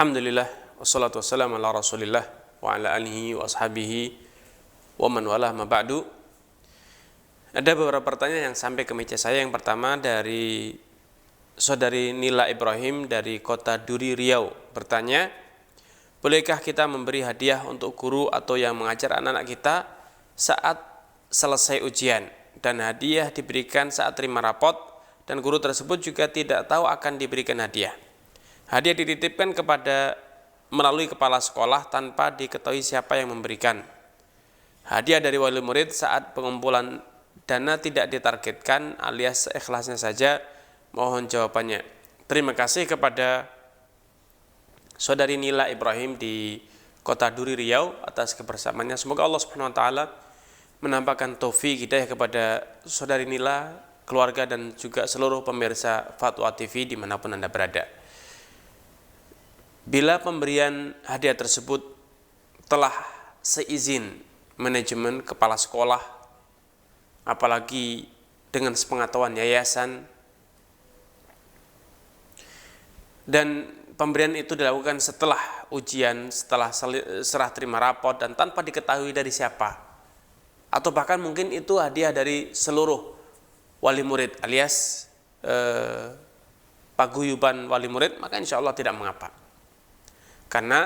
Alhamdulillah, wassalatu wassalamu ala rasulillah wa ala alihi wa ashabihi wa man walah ma ba'du. Ada beberapa pertanyaan yang sampai ke meja saya. Yang pertama dari saudari Nila Ibrahim dari kota Duri, Riau, bertanya, bolehkah kita memberi hadiah untuk guru atau yang mengajar anak-anak kita saat selesai ujian, dan hadiah diberikan saat terima rapot, dan guru tersebut juga tidak tahu akan diberikan hadiah. Hadiah dititipkan melalui kepala sekolah tanpa diketahui siapa yang memberikan. Hadiah dari wali murid saat pengumpulan dana tidak ditargetkan alias seikhlasnya saja. Mohon jawabannya. Terima kasih kepada saudari Nila Ibrahim di kota Duri, Riau atas kebersamaannya. Semoga Allah Subhanahu wa taala menampakkan taufik hidayah kepada saudari Nila, keluarga, dan juga seluruh pemirsa Fatwa TV dimanapun Anda berada. Bila pemberian hadiah tersebut telah seizin manajemen, kepala sekolah, apalagi dengan sepengetahuan yayasan, dan pemberian itu dilakukan setelah ujian, setelah serah terima rapot, dan tanpa diketahui dari siapa, atau bahkan mungkin itu hadiah dari seluruh wali murid alias paguyuban wali murid, maka insya Allah tidak mengapa. Karena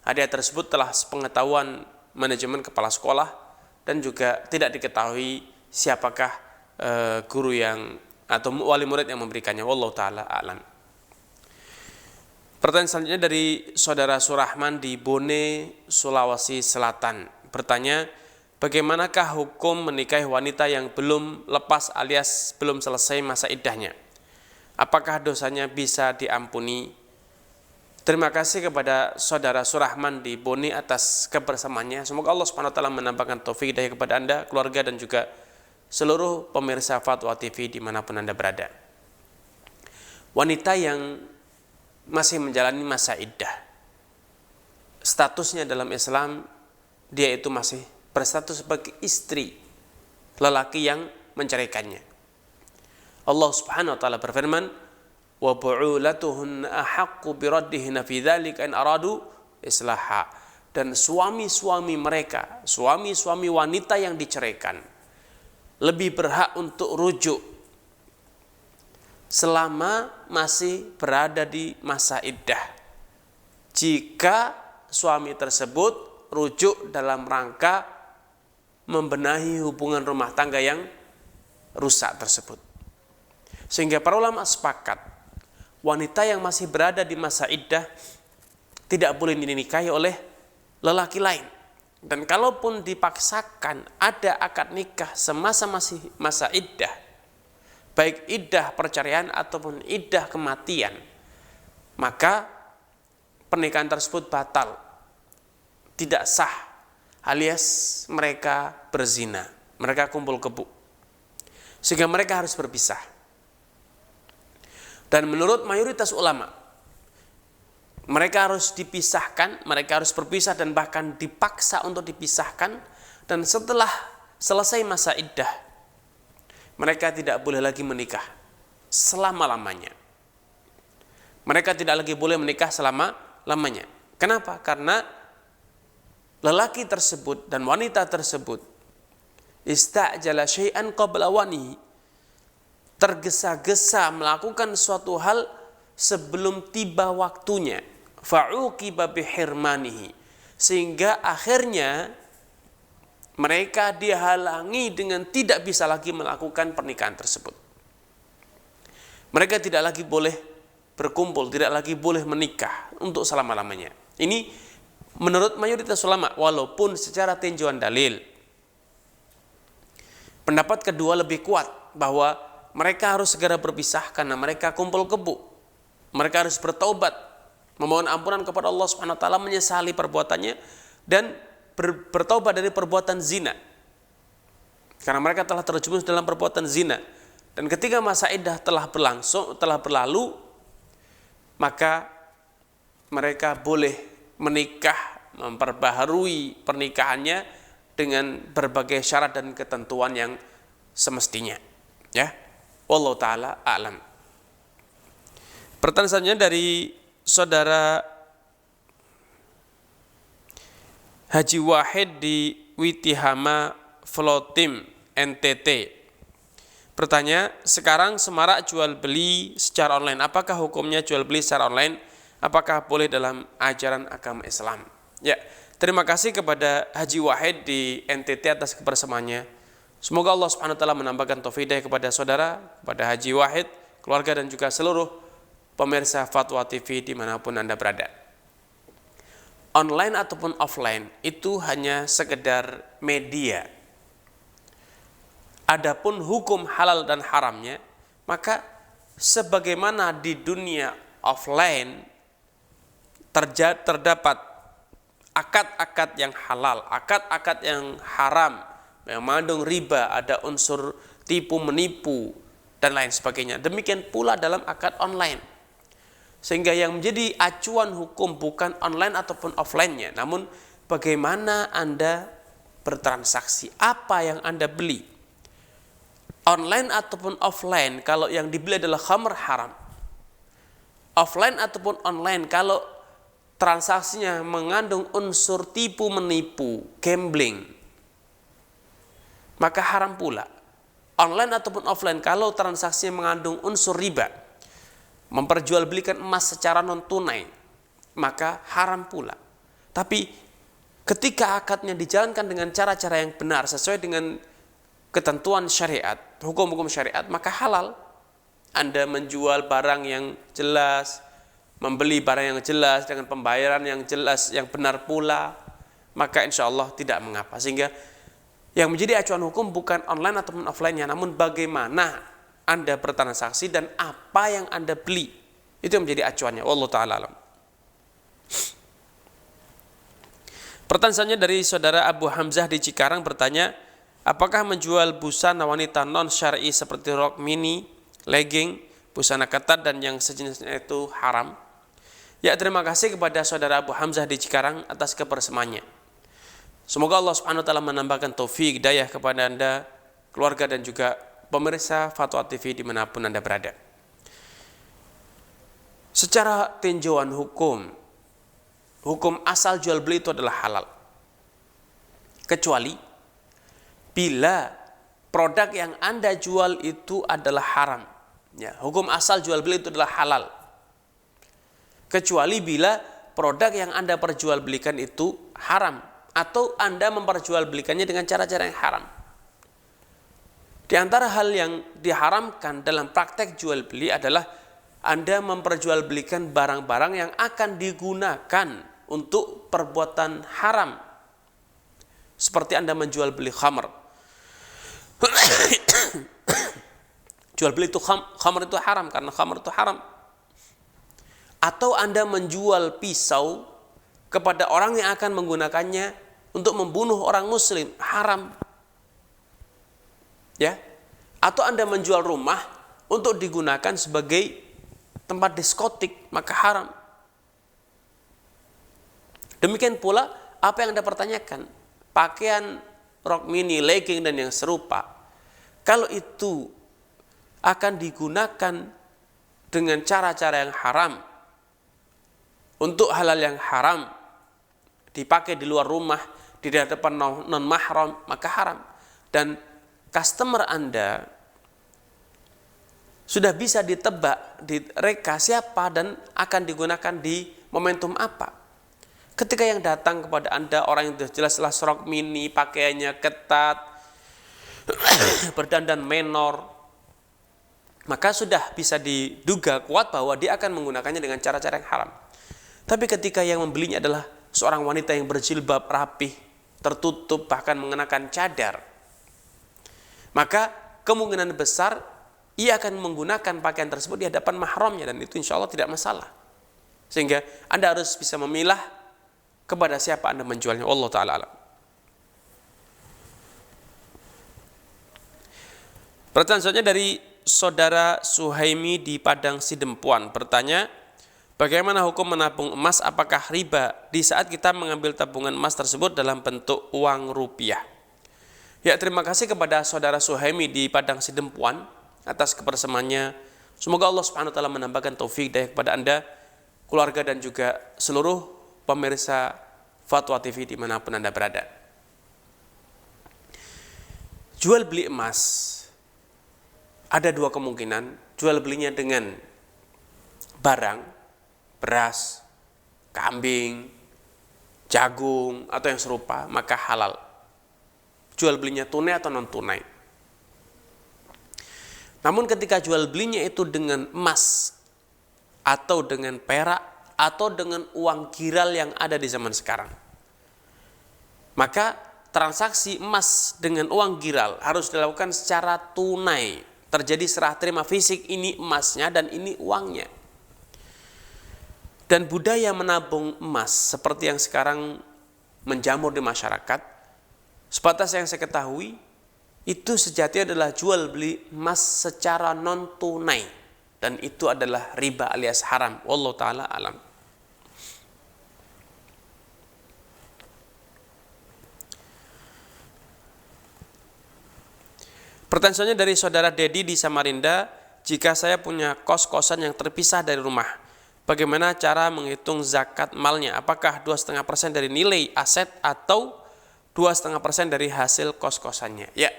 hadiah tersebut telah sepengetahuan manajemen, kepala sekolah, dan juga tidak diketahui siapakah guru yang atau wali murid yang memberikannya. Wallahu taala a'lam. Pertanyaan selanjutnya dari saudara Surahman di Bone, Sulawesi Selatan, bertanya, bagaimanakah hukum menikahi wanita yang belum lepas alias belum selesai masa iddahnya? Apakah dosanya bisa diampuni? Terima kasih kepada saudara Surahman di Bone atas kebersamaannya. Semoga Allah Subhanahu wa taala menampakkan taufik hidayah kepada Anda, keluarga, dan juga seluruh pemirsa Fatwa TV dimanapun Anda berada. Wanita yang masih menjalani masa iddah, statusnya dalam Islam, dia itu masih berstatus sebagai istri lelaki yang menceraikannya. Allah Subhanahu wa taala berfirman, wa bu'ulatuhunna ahaqqu biraddihinna fi dzalika in aradu islaha, dan suami-suami mereka, suami-suami wanita yang diceraikan, lebih berhak untuk rujuk selama masih berada di masa iddah, jika suami tersebut rujuk dalam rangka membenahi hubungan rumah tangga yang rusak tersebut. Sehingga para ulama sepakat, wanita yang masih berada di masa iddah tidak boleh dinikahi oleh lelaki lain. Dan kalaupun dipaksakan ada akad nikah semasa masih masa iddah, baik iddah perceraian ataupun iddah kematian, maka pernikahan tersebut batal, tidak sah, alias mereka berzina, mereka kumpul kebo, sehingga mereka harus berpisah. Dan menurut mayoritas ulama, mereka harus dipisahkan, mereka harus berpisah, dan bahkan dipaksa untuk dipisahkan. Dan setelah selesai masa iddah, mereka tidak boleh lagi menikah selama-lamanya. Mereka tidak lagi boleh menikah selama-lamanya. Kenapa? Karena lelaki tersebut dan wanita tersebut ista'jala syai'an qabla wanihi, tergesa-gesa melakukan suatu hal sebelum tiba waktunya, fa'uqiba bihirmanihi, sehingga akhirnya mereka dihalangi dengan tidak bisa lagi melakukan pernikahan tersebut. Mereka tidak lagi boleh berkumpul, tidak lagi boleh menikah untuk selama-lamanya. Ini menurut mayoritas ulama, walaupun secara tinjauan dalil pendapat kedua lebih kuat, bahwa mereka harus segera berpisah karena mereka kumpul kebo. Mereka harus bertaubat, memohon ampunan kepada Allah Subhanahu wa taala, menyesali perbuatannya, dan bertaubat dari perbuatan zina. Karena mereka telah terjerumus dalam perbuatan zina. Dan ketika masa iddah telah berlalu, maka mereka boleh menikah, memperbaharui pernikahannya dengan berbagai syarat dan ketentuan yang semestinya. Ya. Wallahu ta'ala a'lam. Pertanyaan selanjutnya dari saudara Haji Wahid di Witihama Flotim NTT. Bertanya, sekarang semarak jual beli secara online. Apakah hukumnya jual beli secara online? Apakah boleh dalam ajaran agama Islam? Ya, terima kasih kepada Haji Wahid di NTT atas kebersamaannya. Semoga Allah Subhanahu wa taala menambahkan taufik hidayah kepada saudara, kepada Haji Wahid, keluarga dan juga seluruh pemirsa Fatwa TV dimanapun Anda berada. Online ataupun offline itu hanya sekedar media. Adapun hukum halal dan haramnya, maka sebagaimana di dunia offline terdapat akad-akad yang halal, akad-akad yang haram, yang mengandung riba, ada unsur tipu menipu dan lain sebagainya. Demikian pula dalam akad online. Sehingga yang menjadi acuan hukum bukan online ataupun offline-nya, namun bagaimana Anda bertransaksi, apa yang Anda beli. Online ataupun offline, kalau yang dibeli adalah khamr haram. Offline ataupun online, kalau transaksinya mengandung unsur tipu menipu, gambling, maka haram pula. Online ataupun offline, kalau transaksinya mengandung unsur riba, memperjualbelikan emas secara non tunai, maka haram pula. Tapi ketika akadnya dijalankan dengan cara-cara yang benar sesuai dengan ketentuan syariat, hukum-hukum syariat, maka halal. Anda menjual barang yang jelas, membeli barang yang jelas dengan pembayaran yang jelas, yang benar pula, maka insya Allah tidak mengapa. Sehingga yang menjadi acuan hukum bukan online ataupun offline-nya, namun bagaimana Anda bertransaksi dan apa yang Anda beli. Itu yang menjadi acuannya. Wallahu ta'ala alam. Pertanyaan selanjutnya dari saudara Abu Hamzah di Cikarang bertanya, apakah menjual busana wanita non syar'i seperti rok mini, legging, busana ketat dan yang sejenisnya itu haram? Ya, terima kasih kepada saudara Abu Hamzah di Cikarang atas kebersamaannya. Semoga Allah Subhanahu wa taala menambahkan taufik hidayah kepada Anda, keluarga dan juga pemirsa Fatwa TV dimanapun Anda berada. Secara tinjauan hukum asal jual beli itu adalah halal. Kecuali bila produk yang Anda jual itu adalah haram. Ya, hukum asal jual beli itu adalah halal. Kecuali bila produk yang Anda perjualbelikan itu haram, atau Anda memperjualbelikannya dengan cara-cara yang haram. Di antara hal yang diharamkan dalam praktek jual beli adalah Anda memperjualbelikan barang-barang yang akan digunakan untuk perbuatan haram. Seperti Anda menjual beli khamr. Jual beli itu khamr itu haram karena khamr itu haram. Atau Anda menjual pisau kepada orang yang akan menggunakannya untuk membunuh orang muslim, haram. Ya. Atau Anda menjual rumah untuk digunakan sebagai tempat diskotik, maka haram. Demikian pula apa yang Anda pertanyakan, pakaian rok mini, legging dan yang serupa, kalau itu akan digunakan dengan cara-cara yang haram, untuk halal yang haram, dipakai di luar rumah, di hadapan non mahram, maka haram. Dan customer Anda sudah bisa ditebak, direka siapa dan akan digunakan di momentum apa. Ketika yang datang kepada Anda orang yang jelas-jelas rok mini, pakaiannya ketat, berdandan menor, maka sudah bisa diduga kuat bahwa dia akan menggunakannya dengan cara-cara yang haram. Tapi ketika yang membelinya adalah seorang wanita yang berjilbab rapih, tertutup, bahkan mengenakan cadar, maka kemungkinan besar ia akan menggunakan pakaian tersebut di hadapan mahramnya, dan itu insya Allah tidak masalah. Sehingga Anda harus bisa memilah kepada siapa Anda menjualnya. Allah Ta'ala alam. Pertanyaan selanjutnya dari saudara Suhaimi di Padang Sidempuan bertanya, bagaimana hukum menabung emas? Apakah riba di saat kita mengambil tabungan emas tersebut dalam bentuk uang rupiah? Ya, terima kasih kepada saudara Suhaimi di Padang Sidempuan atas kebersamaannya. Semoga Allah Subhanahu wa taala menambahkan taufik hidayah kepada Anda, keluarga dan juga seluruh pemirsa Fatwa TV dimanapun Anda berada. Jual beli emas, ada dua kemungkinan. Jual belinya dengan barang, beras, kambing, jagung, atau yang serupa, maka halal. Jual belinya tunai atau non tunai. Namun ketika jual belinya itu dengan emas, atau dengan perak, atau dengan uang giral yang ada di zaman sekarang, maka transaksi emas dengan uang giral harus dilakukan secara tunai. Terjadi serah terima fisik, ini emasnya dan ini uangnya. Dan budaya menabung emas seperti yang sekarang menjamur di masyarakat, sebatas yang saya ketahui, itu sejatinya adalah jual beli emas secara non tunai. Dan itu adalah riba alias haram. Wallahu ta'ala alam. Pertanyaannya dari saudara Dedi di Samarinda, jika saya punya kos-kosan yang terpisah dari rumah, bagaimana cara menghitung zakat malnya? Apakah 2,5% dari nilai aset atau 2,5% dari hasil kos-kosannya? Ya,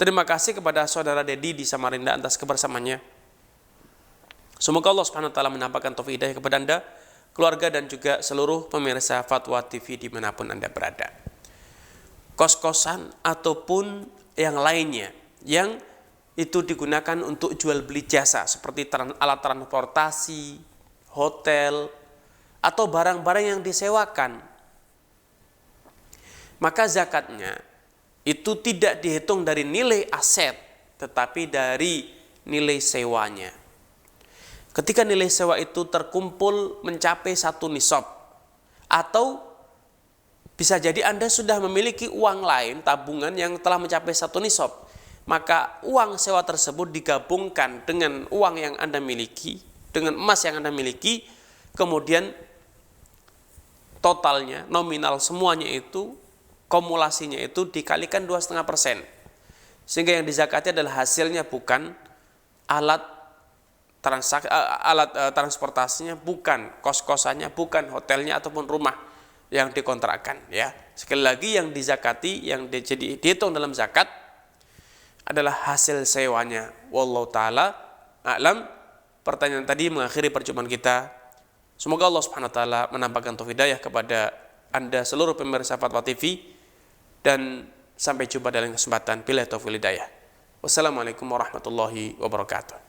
terima kasih kepada saudara Dedi di Samarinda atas kebersamaannya. Semoga Allah Subhanahu wa taala menampakkan taufik hidayah kepada Anda, keluarga dan juga seluruh pemirsa Fatwa TV dimanapun Anda berada. Kos-kosan ataupun yang lainnya yang itu digunakan untuk jual beli jasa seperti alat transportasi, hotel, atau barang-barang yang disewakan, maka zakatnya itu tidak dihitung dari nilai aset, tetapi dari nilai sewanya. Ketika nilai sewa itu terkumpul mencapai 1 nisab, atau bisa jadi Anda sudah memiliki uang lain, tabungan yang telah mencapai 1 nisab, maka uang sewa tersebut digabungkan dengan uang yang Anda miliki, dengan emas yang Anda miliki, kemudian totalnya, nominal semuanya itu, kumulasinya itu dikalikan 2,5%. Sehingga yang dizakati adalah hasilnya, bukan alat transportasinya, bukan kos-kosannya, bukan hotelnya ataupun rumah yang dikontrakkan, ya. Sekali lagi, yang dizakati, yang jadi dihitung dalam zakat adalah hasil sewanya. Wallahu taala a'lam. Pertanyaan tadi mengakhiri perjumpaan kita. Semoga Allah Subhanahu wa taala menampakkan taufik hidayah kepada Anda seluruh pemirsa Fatwa TV, dan sampai jumpa dalam kesempatan bila taufik hidayah. Wassalamualaikum warahmatullahi wabarakatuh.